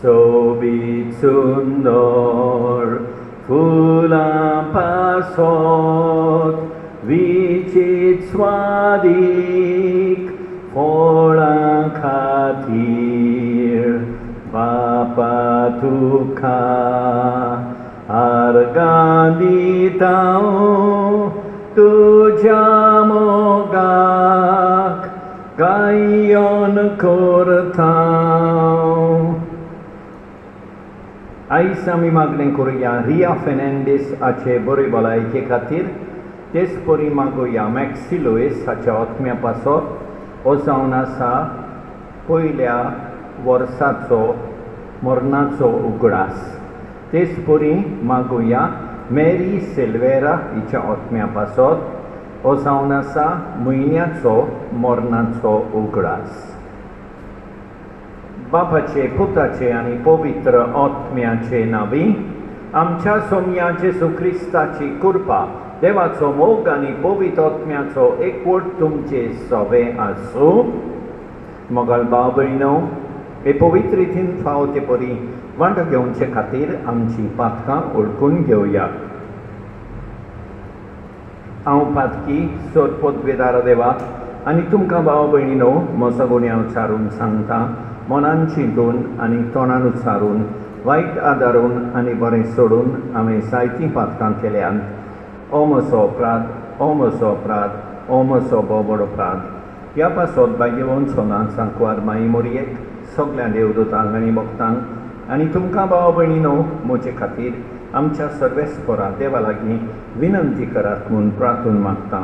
सोबीत सुंदर फुलां पासत विचित स्वादीक फळां खातीर बापा तुका आर्गां दिता तुज्या मोगाक गायन करता. आयज आमी मागणें करुया रिया फेर्नांडीस हाचे बरे भलायके खातीर. तेच परी मागुया मॅक्सी लुईस हाच्या आत्म्या पासत हो जावन आसा पयल्या वर्साचो मरणाचो उगडास. तेच परी मागुया मेरी सिल्वेरा हिच्या आत्म्या पासत हो जावन आसा म्हयन्याचो मरणाचो उगडास. बापाचे पुताचे आनी पवित्र आत्म्याचे नांवी. आमच्या सोम्या जेजू क्रिस्ताची कृपा, देवाचो मोग आनी पवित्र आत्म्याचो एकवट तुमचे सवे आसूं. मोगाल भाव भयणो, हे पवित्र रितीन फावो ते परी वांटो घेवचे खातीर आमची पातकां ओळखून घेवया. हांव पातकी सोद पदवेदार देवा आनी तुमकां भाव भयणीनो म्हजो गुन्यांव चारून सांगता. मनान चिंतून आनी तोंडान उच्चारून वायट आदारून आनी बरें सोडून हांवें जायतीं पातकां केल्यात. ओ म्हजो अपराध, ओ म्हजो अपराध, ओ म्हजो बोबड अपराध. ह्या पासत भाग्यवन सोनांत सांकवार माई मोरयेक, सगळ्या देवदूतांक आनी भक्तांक आनी तुमकां भाव भयणीनो म्हजे खातीर आमच्या सर्वेस्परा देवा लागीं विनंती करात म्हूण प्रार्थून मागता.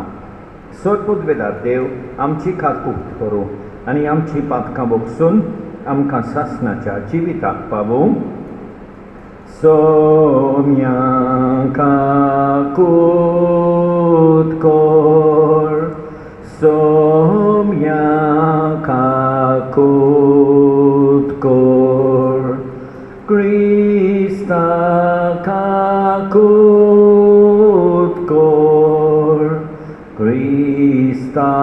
सोदपुदवेदार देव आमची खाकूट करूं आनी आमची पातकां भोगसून आमकां सासणाच्या जिविताक पावूं. सोम्या काकूट कर, सोम्या काकूट कर, क्रिस्ता काकूट कर, क्रिस्ता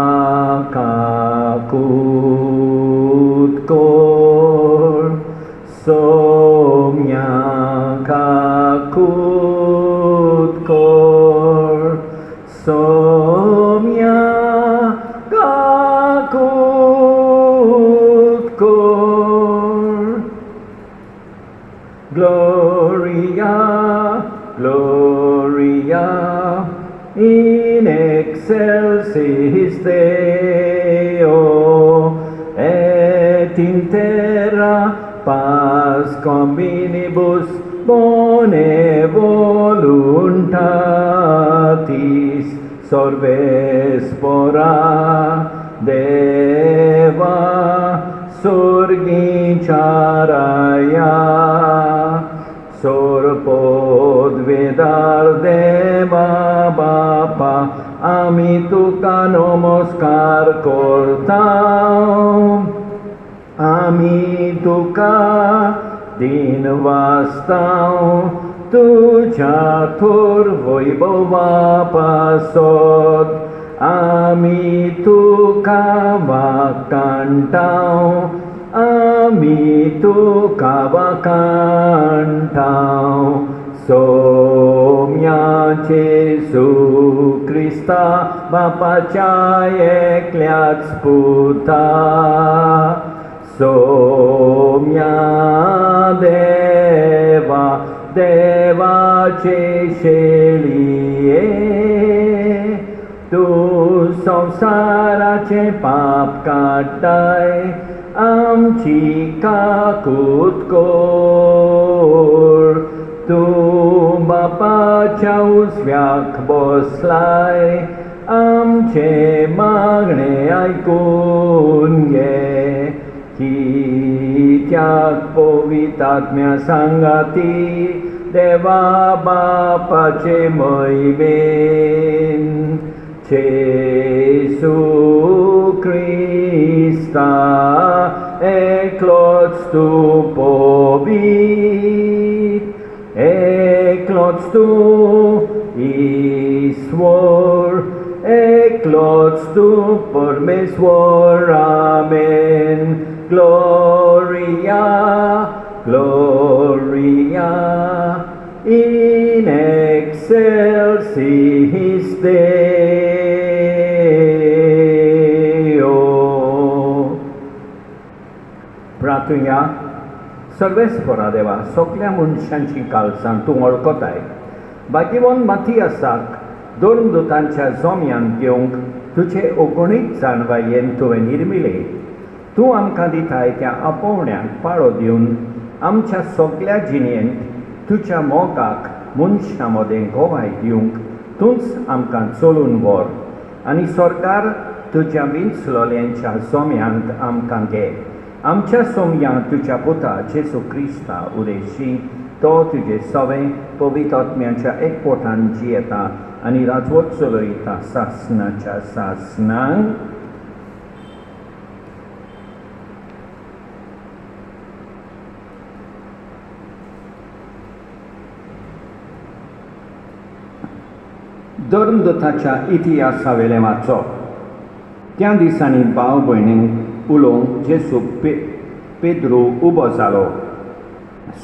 काकूट कर, सोम्या काकूट कर, सोम्या काकूट कर. Gloria, Gloria, in excelsis Deo, et in terra paz cominibus bone voluntatis sorvespora Deva surgicharaya. सोरपोदवेदार देवा बापा आमी तुका नमस्कार करता. आमी तुका दिन वाजता तुज्या थोर वैभवा पासत. आमी तुका वाकांटा, आमी तुका वाकांटा. सोम्या जेजू क्रिस्ता बापाच्या एकल्याच पुता. सोम्या देवा देवाचे शेळिये, तूं संवसाराचे पाप काडटाय, आमची काकूट कर. तूं बापाच्या उजव्याक बसलाय, आमचे मागणे आयकून घे. कित्याक पवित्र आत्म्या सांगाती देवा बापाचे महिमेन जेजू क्रिस्ता एकलोच तूं पवित्र, एकलोच तूं ईश्वर, एकलोच तूं परमेश्वर. आमेन. Gloria, Gloria. excelsis Deo. प्रार्थुया. सर्वेस्परा देवा, सगळ्या मनशांची काळजां तूं वळखताय. भाग्यवान माथियासाक दोन दुतांच्या जोम्यान घेवंक तुजे अगणीत जानवायेन तुवें निर्मिले. तूं आमकां दिताय त्या आपोवण्यांक पाळो दिवन आमच्या सगळ्या जिणेंत तुज्या मोगाक मनशां मदें गोवाय दिवंक तूंच आमकां चलून व्हर आनी सरकार तुज्या विंचलोल्यांच्या जोम्यांत आमकां घे. आमच्या सोमया तुज्या पुता जेजू क्रिस्ता उदेशी तो तुजे सवे पवित्र आत्म्याच्या एकपोटान जियेता आनी राजवट चलयता सासणाच्या सासणांक. धर्मदुताच्या इतिहासावेले वाचो. त्या दिसांनी भाव भयणींक उलोवंक जेजू पेद्रू उबो जालो.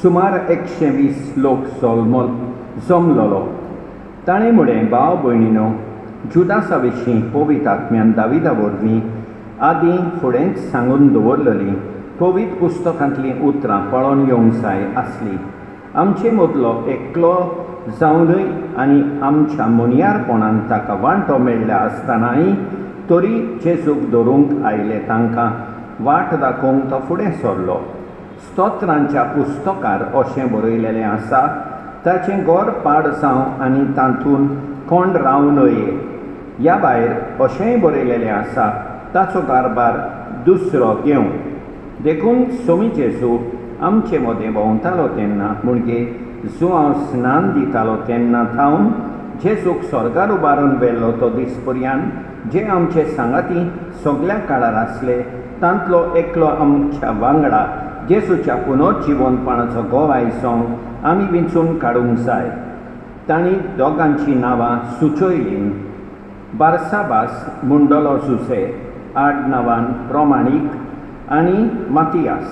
सुमार 120 लोक जमलोलो. ताणें म्हणलें, भाव भयणीनो, जुदासा विशीं पवित्र आत्म्यान दाविदा वरवीं आदीं फुडेंच सांगून दवरलेलीं पवित्र पुस्तकांतलीं उतरां पळोवन येवंक जाय आसलीं. आमचे मदलो एकलो जावनय आनी आमच्या मुनियारपणान ताका वांटो मेळ्ळ्या आसतनाय तरी जेजूक धरूंक आयले तांकां वाट दाखोवंक तो फुडें सरलो. स्तोत्रांच्या पुस्तकार अशें बरयलेलें आसा, ताचें घर पाड जावं आनी तातूंत कोण रावं नये. ह्या भायर अशेंय बरयलेलें आसा, ताचो कारभार दुसरो घेवं. देखून सोमी जेजू आमचे मदें भोंवतालो तेन्ना म्हणजे जो हांव स्नान दितालो तेन्ना थावन जेजूक स्वर्गार उबारून व्हेल्लो तो दीस पर्यंत जे आमचे सांगाती सगळ्या काळार आसले तांतलो एकलो आमच्या वांगडा जेजूच्या पुनर्जीवनपणाचो गोवाय सोंग आमी विंचून काडूंक जाय. तांणी दोगांची नांवां सुचयलीं. बारसाबास मुंडलो जुसे आडनांवान प्रमाणीक आनी मातियास.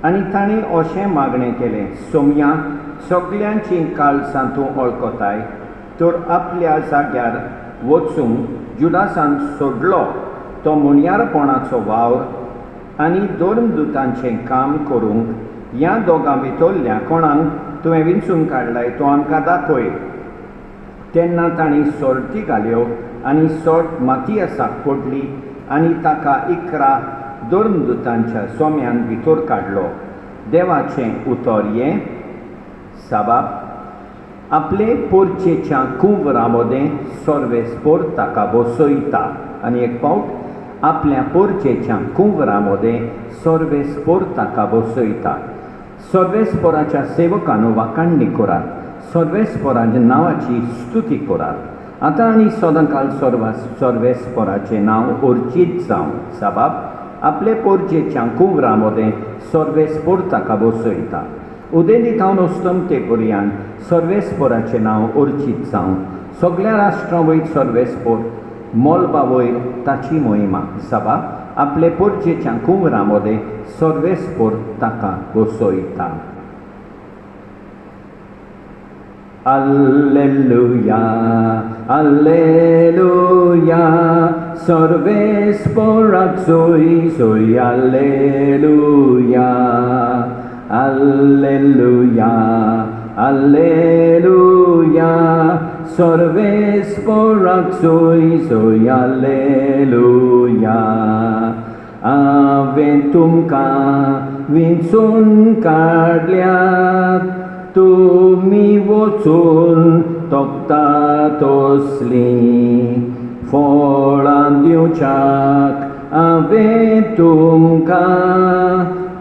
आनी ताणें अशें मागणें केलें, सोमया, सगळ्यांची काळजां तूं वळखताय तर आपल्या जाग्यार वचूंक जुदासान सोडलो तो मुनियारपणाचो वावर आनी धर्मदुतांचें काम करूंक ह्या दोगां भितरल्या कोणाक तुवें विंचून काडलाय तो आमकां दाखय. तेन्ना तांणी सोरटी घाल्यो आनी सोट मातियासाक पडली आनी ताका 11 धर्मदुतांच्या सोम्यान भितर काडलो. देवाचें उतर हें, साबाब, आपले पोरचेच्या कुंवरां मदें सर्वेस्पोर ताका बसयता. आनी एक फावट आपल्या पोरचेच्या कुंवरां मदें सर्वेस्पोर ताका बसयता. सर्वेस्पोराच्या सेवकांनो वाखाणणी करात. सर्वेस्पोराच्या नांवाची स्तुती करात. आतां आनी सदांकाळ सर्वेस्पोराचें नांव अर्चीत जावं. साबाब, आपले पोरचेच्या कुंवरां मदें सर्वेस्पोर ताका बसयता. उदेंत हांव नसतम ते पर्यंत सर्वेस्पोराचें नांव अर्चीत जावं. सगळ्या राष्ट्रां वयर सर्वेस्पोर, मोलबा वयर ताची मोहिमा. साबाब, आपले पोरचेच्या कुंवरां मदें सर्वेस्पोर ताका बसयता. Alleluia, Alleluia, सर्वेस्पोराक सोय सोय. Alleluia, Alleluia, Alleluia, सर्वेस्पोराक सोय सोय. Alleluia, हांवें तुमकां विंचून काडल्यात, तुमी वचून तोखतात असलीं फळां दिवच्याक हांवें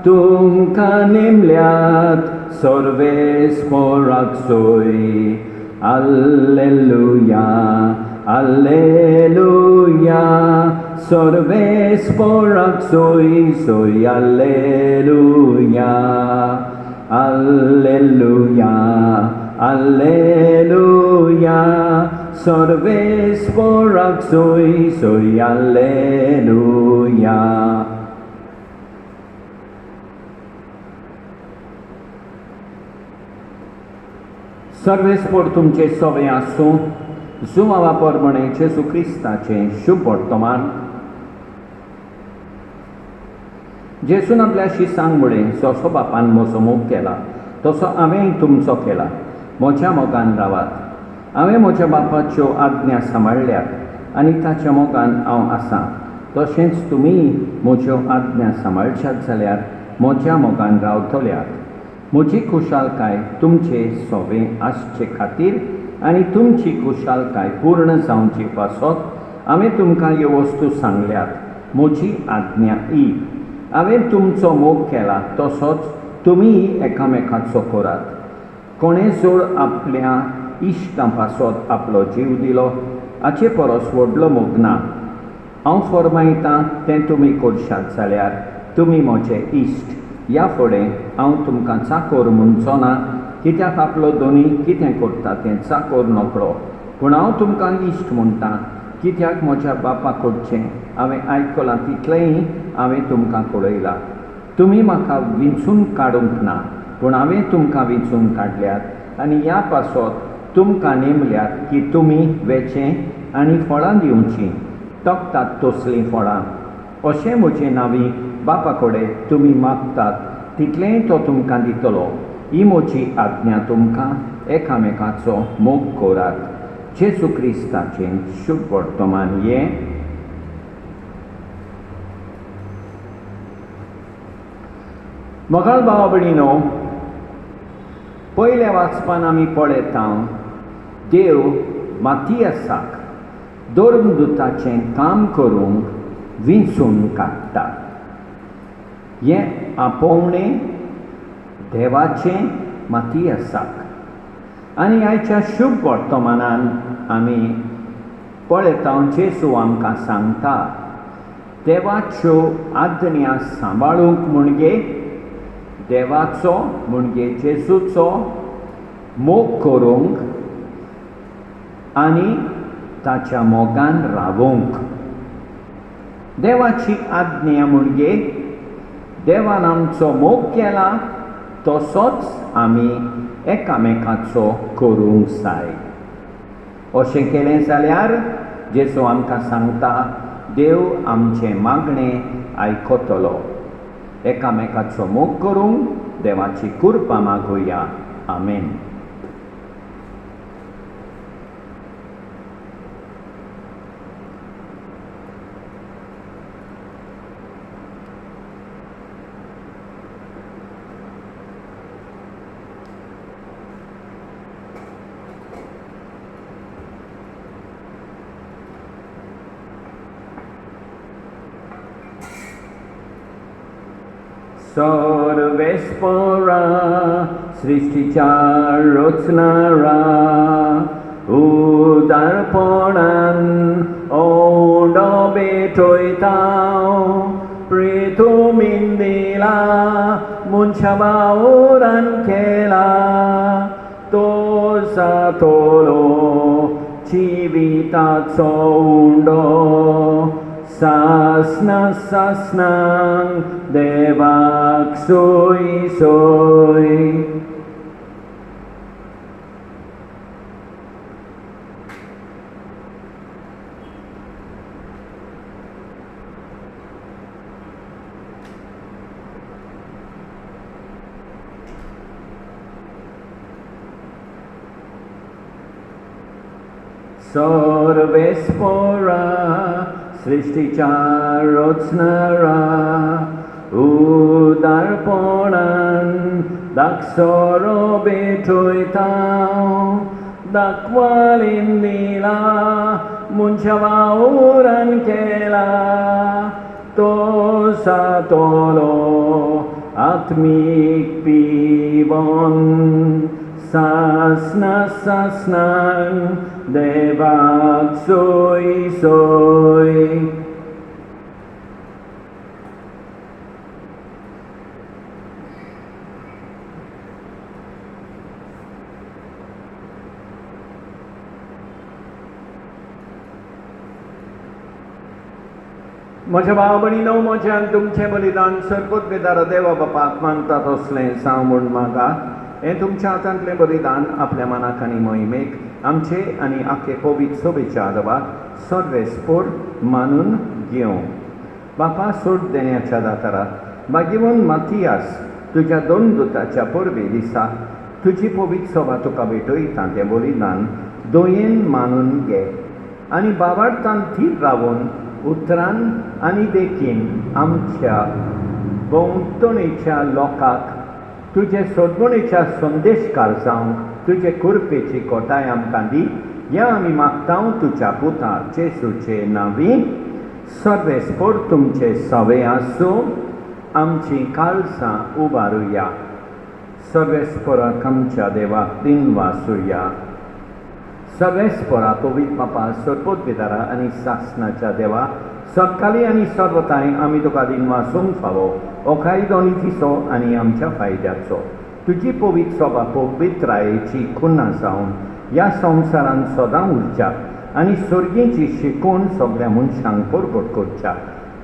तुमकां नेमल्यात सर्वेस्पोराक सोय. Alleluia, Alleluia, सर्वेस्पोराक सोय सोय. Alleluia, Alleluia, Alleluia, सर्वेस्पोराक सोय सोय. Alleluia. सर्वेस्पोर तुमचे सवे आसूं जुवावा परमणे जेजू क्रिस्ताचें शुभ वर्तमान. जेजून आपल्या शिसांक म्हळें, जसो बापान म्हजो मोग केला तसो हांवेंय तुमचो केला. म्हज्या मोगान रावात. हांवें म्हज्या बापाच्यो आज्ञा सांबाळल्यात आनी ताच्या मोगान हांव आसां. तशेंच तुमी म्हज्यो आज्ञा सांबाळच्यात जाल्यार म्हज्या मोगान रावतल्यात. म्हजी खुशालकाय तुमचे सोवे आसचे खातीर आनी तुमची खुशालकाय पूर्ण जावची पासत हांवें तुमकां ह्यो वस्तू सांगल्यात. म्हजी आज्ञा ही. हांवें तुमचो मोग केला तसोच तुमीय एकामेकाचो करात. कोणें जोड आपल्या इश्टां पासत आपलो जीव दिलो हाचे परस व्हडलो मोग ना. हांव फरमायतां तें तुमी करशात जाल्यार तुमी म्हजे इश्ट. ह्या फुडें हांव तुमकां चाकोर म्हणचो ना, कित्याक आपलो दोनी कितें करता तें चाकोर नकळो. पूण हांव तुमकां इश्ट म्हणटां, कित्याक म्हज्या बापा कडचें हांवें आयकलां तितलेंय हांवें तुमकां कळयलां. तुमी म्हाका विंचून काडूंक ना, पूण हांवें तुमकां विंचून काडल्यात आनी ह्या पासत तुमकां नेमल्यात की तुमी वेचें आनी फळां दिवचीं, तोखतात तसलीं फळां. अशें म्हजें नांवी बापा कडेन तुमी मागतात तितलेंय तो तुमकां दितलो. ही म्हजी आज्ञा तुमकां एकामेकाचो मोग करात. जेजू क्रिस्ताचें शुभ वर्तमान हें. मोगाळ भाव भयणीनो, पयल्या वाचपान आमी पळयता देव मातियासाक धर्मदुताचें काम करूंक विंचून काडटा. हें आपोवणें देवाचें मातियासाक. आनी आयच्या शुभ वर्तमानान आमी पळयता जेजू आमकां सांगता देवाच्यो आज्ञा सांबाळूंक म्हणजे देवाचो म्हणजे जेजूचो मोग करूंक आनी ताच्या मोगान रावूंक. देवाची आज्ञा म्हणजे देवान आमचो मोग केला तसोच आमी एकामेकाचो करूंक जाय. अशें केलें जाल्यार जेजू आमकां सांगता देव आमचें मागणें आयकतलो. एकामेकाचो मोग करूंक देवाची कृपा मागुया. आमेन. सर्वेस्परा सृष्टीच्या रचणारा उदारपणान ओडो भेटयता. प्रेतुमीन दिला मनशा वावरान केला तो जातलो जिविताचो उंडो. सासना सासनांक देवाक सोय सोय. सर्वेस्परा सृष्टीच्या रचणारा उदारपणान दाखसरो भेटयता. दाखवालीन दिला मनशा वावरान केला तो जातलो आत्मीक पिवोन. सासना सासनांक देवाक सोय सोय. म्हज्या भाव भयणीनो, म्हज्यान तुमचें बलिदान सर्गोत बेदार देवा बापाक मानता तसलें जावं म्हूण म्हाका हें तुमच्या हातांतलें बलिदान आपल्या मनाक आनी मोहिमेक आमचे आनी आखे पवित्र सोबेच्या आदवाक सर्वेस्पोर मानून घेवं. बापा, सोड देण्याच्या दातारा बागिवून मातियास तुज्या दोन दुताच्या परबे दिसा तुजी पवित्र सभा तुका भेटयता तें बलिदान दोयेन मानून घे आनी बाबार्थान थीर रावून उतरान आनी देखीन आमच्या भोंवतणेच्या लोकांक तुजे सोडवणेच्या संदेशकार जावंक तुजे कुरपेची कोटाय आमकां दी. ह्या आमी मागतां तुज्या पुता जेसूचे नांवी. सर्वेस्पोर तुमचे सवे आसूं. आमची काळसां उबारुया. सर्वेस्पोराक आमच्या देवाक दिन वासुया. सर्वेस्पोरा पवित्र बापा, सर्पोद्भिदारा आनी सासणाच्या देवा, सत्काली आनी सर्वताय आमी तुका दिन वासूंक फावो. हो कायदो नितीचो आनी आमच्या फायद्याचो. तुजी पवित्र सभा पवित्रायेची खुन्ना जावन ह्या संवसारान सदां उरच्याक आनी सर्गेची शिकोवन सगळ्या मनशांक परगट करच्या.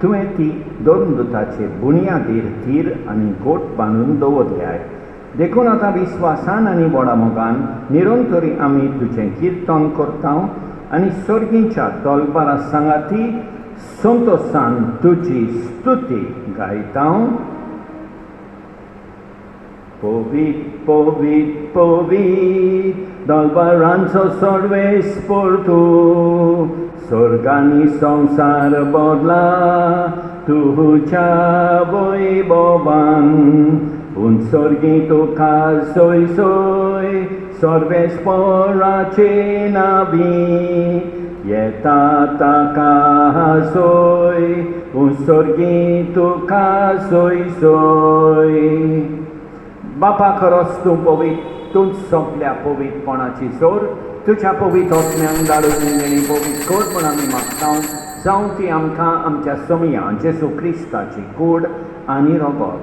तुवें ती दोन दुताचे बुनयादीर थीर आनी गोट बांदून दवरल्याय. देखून आतां विस्वासान आनी व्हडा मोगान निरंतरी आमी तुजें किर्तन करता आनी सर्गेच्या दलबारा सांगाती संतोशान तुजी स्तुती गायता. पवित्र पवित्र पवित्र दलबारांचो सर्वेस्पोर तूं. स्वर्गानी संसार बदला तुज्या वैभवान. उंचर्गी तुका सोय सोय सर्वेस्पोराचे नांवी. येता ताका सोय उंचर्गी तुका सोय सोय. बापा, खरोच तूं पवित्र. तूंच सगळ्या पवित्रपणाची सोर तुज्या पवित्र आत्म्यान धाडून तेणी पवित्र कर म्हूण आमी मागता. जावं ती आमकां आमच्या समया जेसू क्रिस्ताची कूड आनी रगत.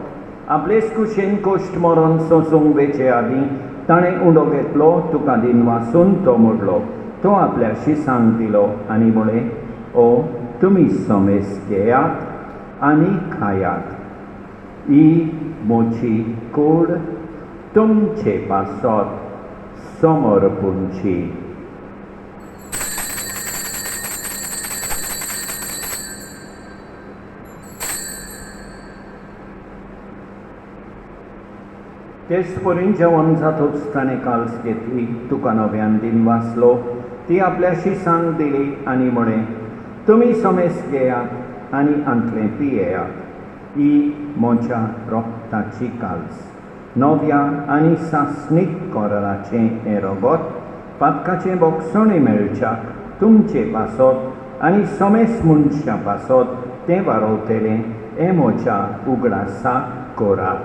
आपलेच कुशेन कोश्ट मरण सोंसूंक वेचे आदीं ताणें उंडो घेतलो. तुका दिन वासून तो मोडलो. तो आपल्या शिसांक दिलो आनी म्हळें, ओ तुमी समेस घेयात आनी खायात. ही मोची कूड तुमचे पासत समर्पूंची. तेच परीन जेवण जातूच ताणें काल्स घेतली. तुका नव्यान दिन वाचलो. ती आपल्या शिसांक दिली आनी म्हळें, तुमी समेस घेयात आनी अंतलें पियेयात. ही म्हज्या रोगताची काल्स. नव्या आनी सासणीक कोराचें हें रगत पातकाचें बोगसणें मेळच्याक तुमचे पासत आनी समेस मनशां पासत तें वारोवतलें हें म्हज्या उगडासाक कोरात.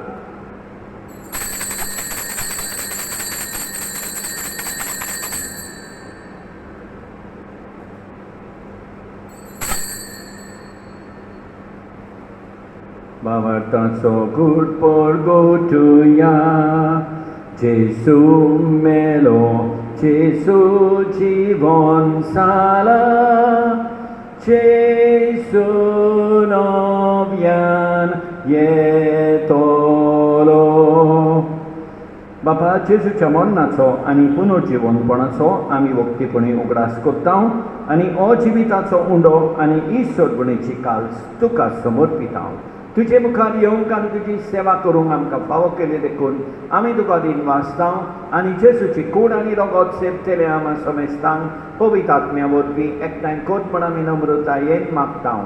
बाबार्थाचो घूट परगटुया. जेसू मेलो, जेसू जीवन जाला. जेसू नव्यान येतलो. बापा, जेजूच्या मरणाचो आनी पुनर्जीवनपणाचो आमी वखटीपणी उगडास करता आनी अजिविताचो उंडो आनी ईश्वरपणेची काल्स तुका समर्पिता. तुजे मुखार येवंक आनी तुजी सेवा करूंक आमकां फावो केले देखून आमी तुका दिन वाचता आनी जेजूची कूड आनी रगत सेवतले आमी समेस्तांक पवित्र आत्म्या वरवीं एकठांय कर म्हूण आमी नम्रतायेन मागता.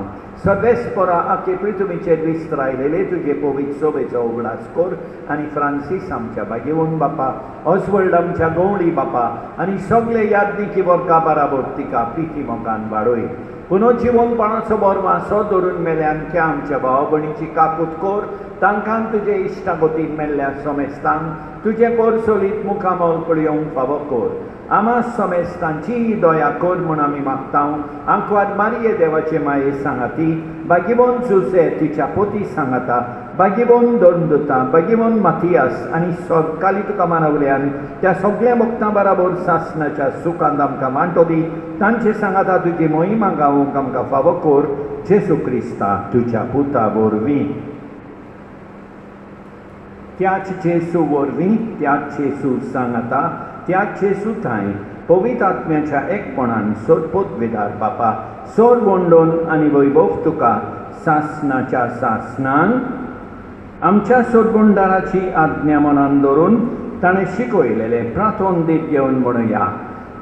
सर्वेस्पोरा आखे पृथ्वीचेर विस्तारलेले तुजे पवित्र सोबेचो उगडास कर आनी फ्रांसीस आमच्या बागेवून बापा, ऑस्वल्ड आमच्या गवळी बापा आनी सगळे यादनिकी वर्गा बराबर तिका प्रिती मोगान वाडय. पुनर्जीवनपणाचो बरो वासो धरून मेल्यांच्या आमच्या भाव भयणीची काकूट कर. तांकां तुजे इश्टागतीन मेल्ल्या समेस्तांक तुजे परसोलीत मुखामोल पळयोवंक फावो कर. आमा समेस्तांची दया कर म्हूण आमी मागता. आंकवाद मारये देवाचे माये सांगाती. बागिबोन जुसे तिच्या पोती सांगाता. बागिबोन दोन दुतां, बागिबोन मातियास आनी सकाळी तुका मानवल्यान त्या सगळ्या भक्तां बराबर सासणाच्या सुखांत आमकां वांटो दी. तांचे सांगाता तुजी मोहिमा गावूंक आमकां फावो कर. जेसू क्रिस्ता तुज्या पुता वरवीं. त्याच जेसू वरवीं त्याच जेसू सांगता त्याच जेसू थंय पवित्र आत्म्याच्या एकपणान सोदपोत विदार बापा सोर वंडोन आनी वैभव तुका सासनाच्या सासनान आमच्या सोडगुंडाराची आज्ञा मनान दवरून ताणें शिकयलेले प्रार्थोन दीत घेवन म्हणुया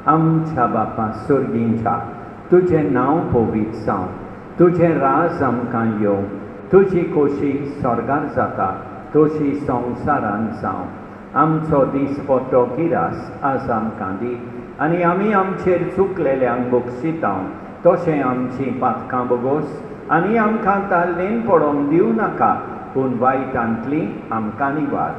आमच्या बापा सुर्गींच्या तुजें नांव पवित्र जावं तुजें राज आमकां येवं तुजी खोशी स्वर्गार जाता तशी संवसारान जावं आमचो दिसपट्टो गिरास आज आमकां दी आनी आमी आमचेर चुकलेल्यांक बक्षितांव तशें आमची पातकां बगोस आनी आमकां ताल्लेन पडोवन दिवं नाका पूण वायटांतली आमकां निवार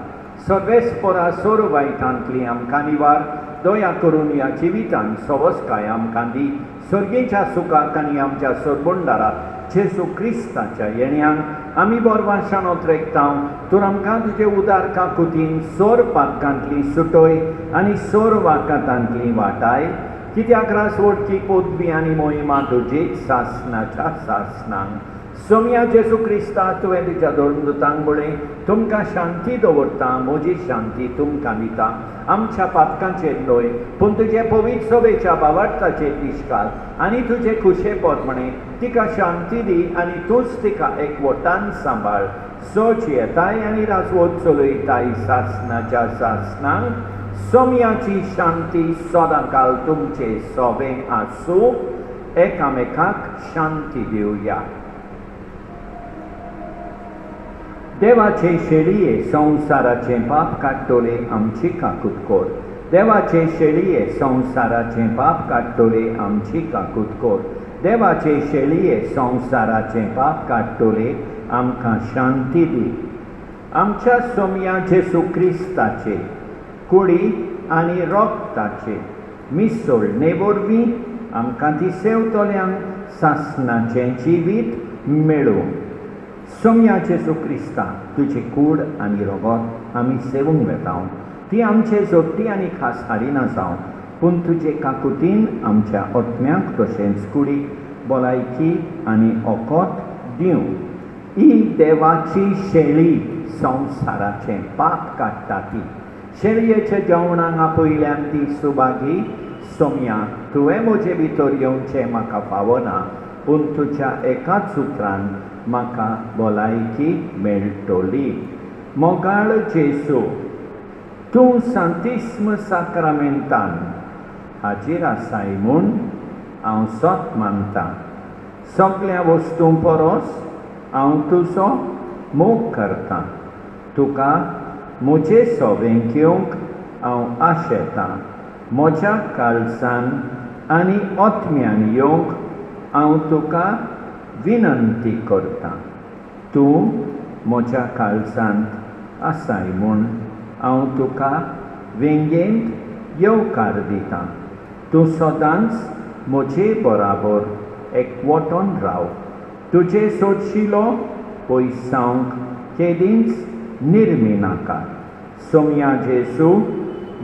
सर्वेस्परा सोर वायटांतली आमकां निवार दया करून ह्या जिवितान सवस्काय आमकां दी सर्गेच्या सुखाक आनी आमच्या सोडबुंडारा जेसू क्रिस्ताच्या येण्याक आमी बोरवाशान ओतरेकतांव तूं आमकां तुजे उदार काकुतीन सोर पातकांतली सुटय आनी सोर वाकातांतली वाटाय कित्याक रासवडची पोतबी आनी मोहिमा तुजीच सासनाच्या सासनांक सोम्या जेसू क्रिस्ता तुवें तुज्या दोळदुतांक बळय तुमकां शांती दवरता म्हजी शांती तुमकां दिता आमच्या पातकांचेर न्हय पूण तुजे पवित्र सभेच्या बाबार्थाचेर दिश्काल आनी तुजे खुशेपरपणे तिका शांती दी आनी तूंच तिका एकवटान सांबाळ सोच येताय आनी रासवड चलयताय सासनाच्या सासनांक सोम्याची शांती सदांकाल तुमचे सोबें आसूं एकामेकाक शांती दिवया देवाचे शेळये संवसाराचे पाप काडटोले आमची काकूट कोर देवाचे शेळये संवसाराचे पाप काडटोले आमची काकूट कोर देवाचे शेळये संवसाराचे पाप काडटोले आमकां शांती दी आमच्या सोम्या जेसू क्रिस्ताचे कुडी आनी रोगताचे मिसळणे वरवीं आमकां दिसेवतल्यांक सासनाचें जिवीत मेळूं सोम्या जेसू क्रिस्ता तुजी कूड आनी रोगोत आमी सेवूंक वेतांव ती आमचे जोडटी आनी खास हाडिना जावं पूण तुजे काकुतीन आमच्या ओतम्यांक तशेंच कुडीक भलायकी आनी ओकोत दिवं ही देवाची शेळी संवसाराचें पाप काडटा ती शेळयेच्या जेवणाक आपयल्यान ती सुभागी सोम्या तुवें म्हजे भितर येवचें म्हाका फावना पूण तुज्या एकाच उतरान म्हाका भलायकी मेळटली मोगाळ जेसू तूं सांतिस्म साक्रामेंतान हाजीर आसाय म्हूण हांव सोत मानतां सगळ्या वस्तूं परस हांव तुजो मोग करतां तुका म्हजे सोबें घेवंक हांव आशेतां म्हज्या काळजान आनी ओतम्यान येवंक हांव तुका विनंती करतां तूं म्हज्या काळजांत आसाय म्हूण हांव तुका वेंगेंत येवकार दितां तूं सदांच म्हजे बराबर एकवटोन राव तुजे सोदशिलो पयसांक केदींच निर्मी नाका सोम्या जेसू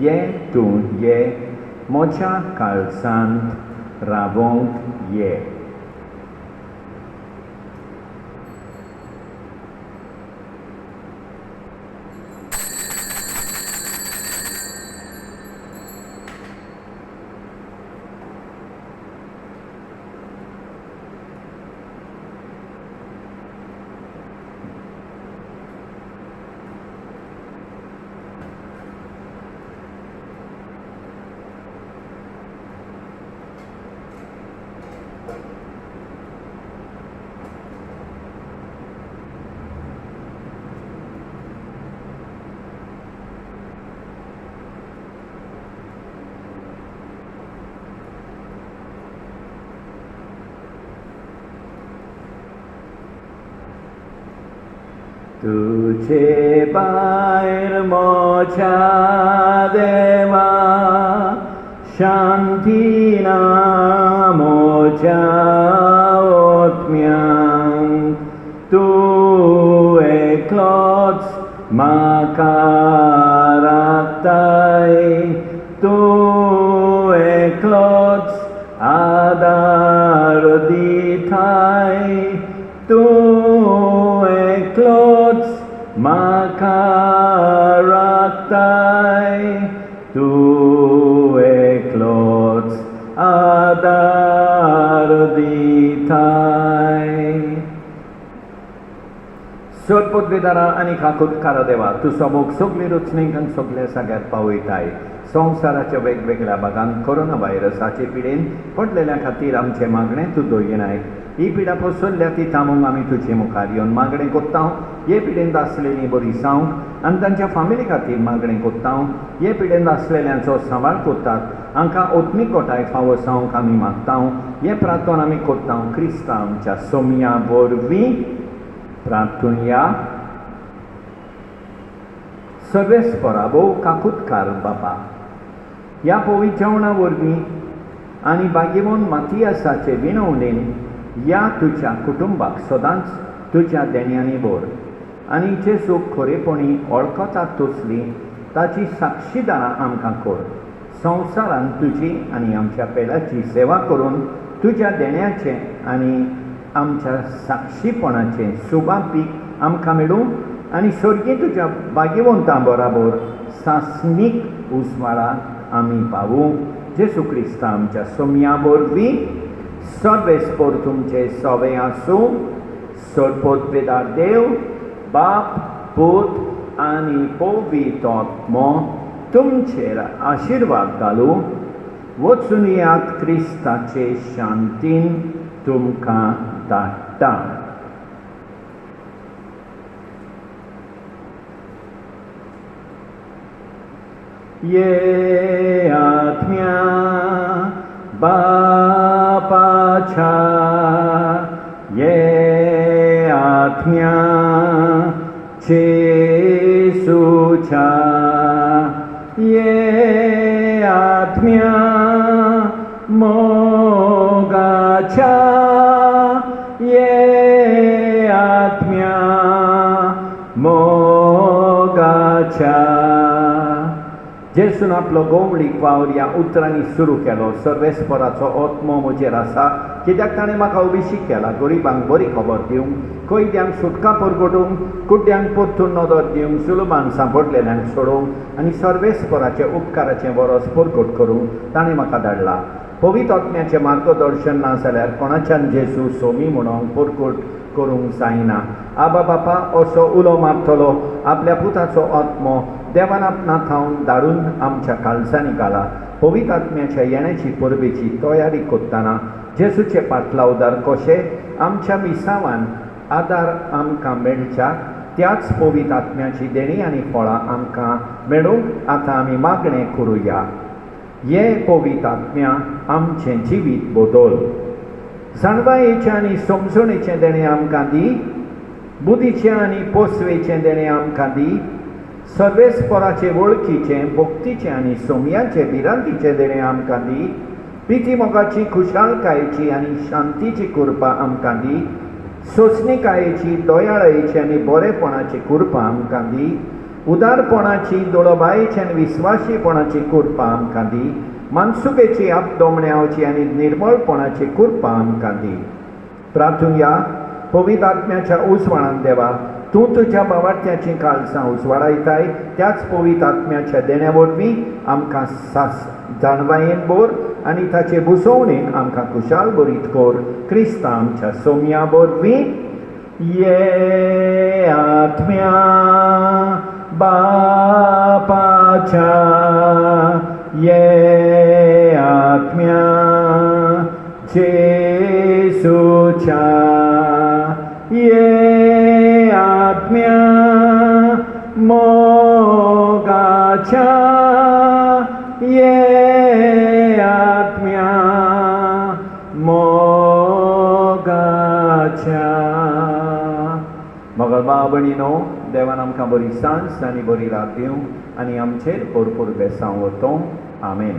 ये तूं ये म्हज्या काळजांत रावोंक ये तुझे भायर मोच्या देवा शांती ना मोच्या ओतम्यांक तूं एकलोच म्हाका राखताय तूं एकलोच आदार दिताय तूं एकलोच म्हाका एकताय तूं एकलोच आदार दिताय. सोदपोतवेदारा आनी काकुटकारा देवा, तुजो मोग सगली रुचणीक आनी सगल्या जाग्यार पावयताय. संवसाराच्या वेगवेगळ्या भागांत कोरोना व्हायरसाचे पिडेन पडलेल्या खातीर आमचे मागणें तूं दोयनाय. ही पिडा पसरल्या ती थांबोवंक आमी तुजे मुखार येवन मागणें कोत्ता. हे पिडेंत आसलेलीं बरी जावंक आनी तांच्या फामिली खातीर मागणें कोत्ता. हे पिडेंत आसलेल्यांचो सांबाळ कोत्तात. हांकां ओत्मीक कोटाय फावो जावंक आमी मागता. हे प्रार्थना आमी कोत्ता क्रिस्ता आमच्या सोमया वरवीं प्रार्थुया. सर्वेस्पराबो काकुटकार बाबा, ह्या पवित्र जेवणा वरवीं आनी बागेवोन मातियासाचे विणवणेन ह्या तुज्या कुटुंबाक सदांच तुज्या देण्यांनी भर आनी जेजूक खरेपणी वळखतात तसली ताची साक्षीदारां आमकां कर. संवसारांत तुजी आनी आमच्या पेडाची सेवा करून तुज्या देण्याचें आनी आमच्या साक्षीपणाचें सुबापीक आमकां मेळूं आनी सर्गी तुज्या भाग्यवंतां बराबर सासणीक उजवाडाक आमी पावूं. जेजू क्रिस्ता आमच्या सोमया वरवीं सर्वेस्पर तुमचे सवे आसूं. सोदपोतवेदार देव, बाप, पूत आनी पवित्र आत्मो तुमचेर आशिर्वाद घालूं. वचून येयात क्रिस्ताचे शांतीन तुमकां धाडटा. ये आत्म्या बापाच्या, ये आत्म्या जेसूच्या, ये आत्म्या मोगाच्या, ये आत्म्या मोगाच्या. जेसून आपलो गोवळीक वावर ह्या उतरांनी सुरू केलो. सर्वेस्पराचो आत्मो म्हजेर आसा, कित्याक ताणें म्हाका अभिषेक केला गरिबांक बरी खबर दिवंक, कैद्यांक सुटका परगटूंक, कुड्ड्यांक परतून नदर दिवंक, सुलभान सांपडलेल्यांक सोडोवंक आनी सर्वेस्पराचे उपकाराचें वरस परगट करूंक ताणें म्हाका धाडला. पवित्र आत्म्याचें मार्गदर्शन ना जाल्यार कोणाच्यान जेजू सोमी म्हणून परगट करूंक जायना. आबा बापा असो उलो मारतलो आपल्या पुताचो आत्मो देवान आपणा थावन धाडून आमच्या काळजांनी घाला. पवित्र आत्म्याच्या येण्याची परबेची तयारी करतना जेजूचे पाटलावदार कशे आमच्या विसावान आदार आमकां मेळच्या, त्याच पवित्र आत्म्याची देणी आनी फळां आमकां मेळूंक आतां आमी मागणें करुया. हे पवित्र आत्म्या आमचें जिवीत बदल. जाणवायेचें आनी समजणेचें देणें आमकां दी. बुद्धीचें आनी पोसवेचें देणें आमकां दी. सर्वेस्पराचे वळखीचें, भक्तीचें आनी सोमयाचें भिरांतीचें देणें आमकां दी. प्रिती मोगाची, खुशालकायेची आनी शांतीची कृपा आमकां दी. सोंसणीकायेची, दयाळायेची आनी बरेपणाची कृपा आमकां दी. उदारपणाची, दोळोबायेची आनी विस्वासीपणाची कृपा आमकां दी. मानसुबेची, आपदोमण्याची आनी निर्मळपणाची कृपा आमकां दी. प्रार्थुया. पवित्र आत्म्याच्या उजवाडान देवा, तूं तुज्या बावार्थ्याची काळजां उजवाडायताय, त्याच पवित्र आत्म्याच्या देण्या वरवीं आमकां जाणवायेन भर आनी ताचे बुजवणेन आमकां खुशाल बरीत कर. क्रिस्ता आमच्या सोमया वरवीं. ये आत्म्या बापाच्या, ये आत्म्या जेसूच्या, ये आत्म्या मोगाच्या, ये आत्म्या मोगाच्या. मोगल भाव भयणीनो, देवान आमकां बरी सांज आनी बरी रात दिवं आनी आमचेर भरपूर बेसांव वतों. आमेन.